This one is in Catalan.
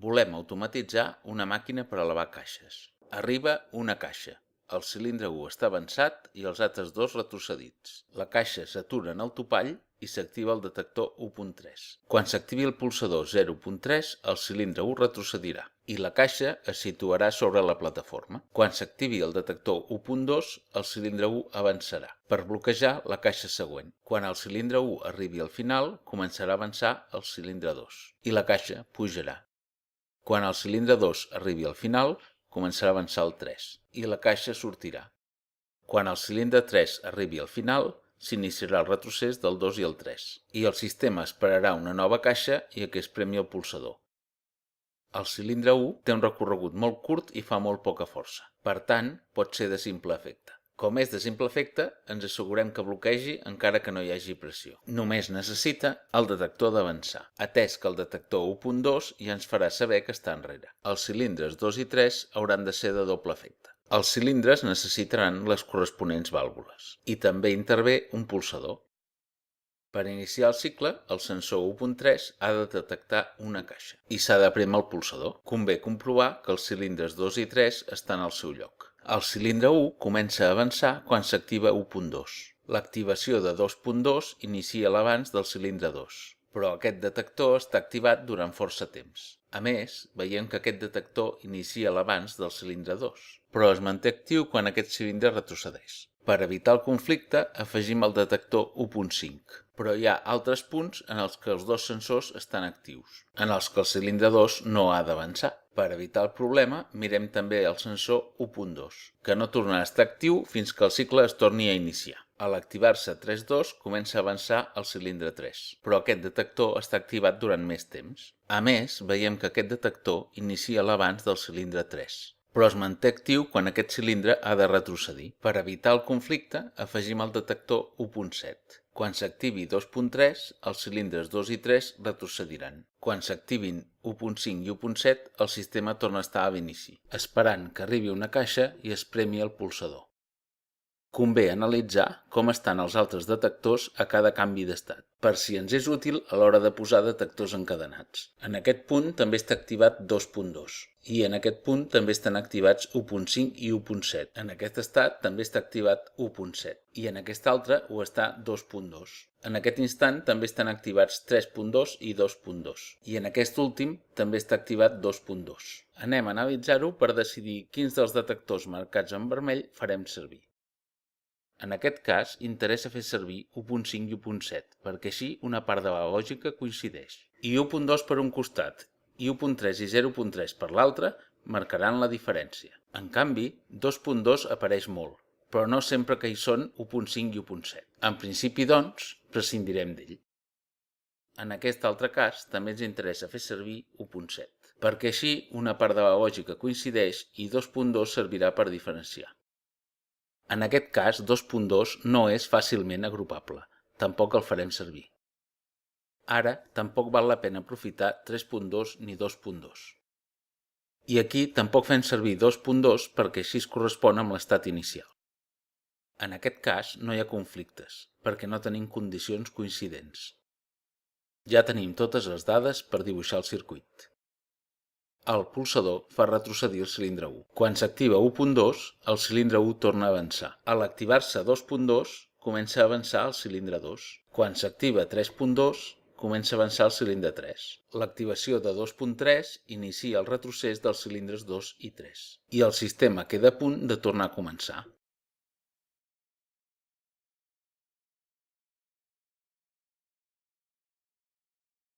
Volem automatitzar una màquina per elevar caixes. Arriba una caixa. El cilindre 1 està avançat i els altres dos retrocedits. La caixa s'atura en el topall i s'activa el detector 1.3. Quan s'activi el pulsador 0.3, el cilindre 1 retrocedirà i la caixa es situarà sobre la plataforma. Quan s'activi el detector 1.2, el cilindre 1 avançarà per bloquejar la caixa següent. Quan el cilindre 1 arribi al final, començarà a avançar el cilindre 2 i la caixa pujarà. Quan el cilindre 2 arribi al final, començarà a avançar el 3 i la caixa sortirà. Quan el cilindre 3 arribi al final, s'iniciarà el retrocés del 2 i el 3 i el sistema esperarà una nova caixa i que es premi el pulsador. El cilindre 1 té un recorregut molt curt i fa molt poca força. Per tant, pot ser de simple efecte. Com és de simple efecte, ens assegurem que bloquegi encara que no hi hagi pressió. Només necessita el detector d'avançar, atès que el detector 1.2 ja ens farà saber que està enrere. Els cilindres 2 i 3 hauran de ser de doble efecte. Els cilindres necessitaran les corresponents vàlvules i també intervé un pulsador. Per iniciar el cicle, el sensor 1.3 ha de detectar una caixa i s'ha de prémer el pulsador. Convé comprovar que els cilindres 2 i 3 estan al seu lloc. El cilindre 1 comença a avançar quan s'activa 1.2. L'activació de 2.2 inicia l'avanç del cilindre 2, però aquest detector està activat durant força temps. A més, veiem que aquest detector inicia l'avanç del cilindre 2, però es manté actiu quan aquest cilindre retrocedeix. Per evitar el conflicte, afegim el detector 1.5, però hi ha altres punts en els que els dos sensors estan actius, en els que el cilindre 2 no ha d'avançar. Per evitar el problema, mirem també el sensor 1.2, que no tornarà a estar actiu fins que el cicle es torni a iniciar. A l'activar-se 3.2 comença a avançar el cilindre 3, però aquest detector està activat durant més temps. A més, veiem que aquest detector inicia l'avanç del cilindre 3, però es manté actiu quan aquest cilindre ha de retrocedir. Per evitar el conflicte, afegim el detector 1.7. Quan s'activi 2.3, els cilindres 2 i 3 retrocediran. Quan s'activin 1.5 i 1.7, el sistema torna a estar a l'inici, esperant que arribi una caixa i es premi el pulsador. Convé analitzar com estan els altres detectors a cada canvi d'estat, per si ens és útil a l'hora de posar detectors encadenats. En aquest punt també està activat 2.2 i en aquest punt també estan activats 1.5 i 1.7. En aquest estat també està activat 1.7 i en aquest altre ho està 2.2. En aquest instant també estan activats 3.2 i 2.2 i en aquest últim també està activat 2.2. Anem a analitzar-ho per decidir quins dels detectors marcats en vermell farem servir. En aquest cas, interessa fer servir 1.5 i 1.7, perquè així una part de la lògica coincideix. I 1.2 per un costat i 1.3 i 0.3 per l'altre marcaran la diferència. En canvi, 2.2 apareix molt, però no sempre que hi són 1.5 i 1.7. En principi, doncs, prescindirem d'ell. En aquest altre cas, també ens interessa fer servir 1.7, perquè així una part de la lògica coincideix i 2.2 servirà per diferenciar. En aquest cas, 2.2 no és fàcilment agrupable, tampoc el farem servir. Ara, tampoc val la pena aprofitar 3.2 ni 2.2. I aquí tampoc fem servir 2.2 perquè així es correspon amb l'estat inicial. En aquest cas no hi ha conflictes, perquè no tenim condicions coincidents. Ja tenim totes les dades per dibuixar el circuit. El pulsador fa retrocedir el cilindre 1. Quan s'activa 1.2, el cilindre 1 torna a avançar. A l'activar-se 2.2, comença a avançar el cilindre 2. Quan s'activa 3.2, comença a avançar el cilindre 3. L'activació de 2.3 inicia el retrocés dels cilindres 2 i 3. I el sistema queda a punt de tornar a començar.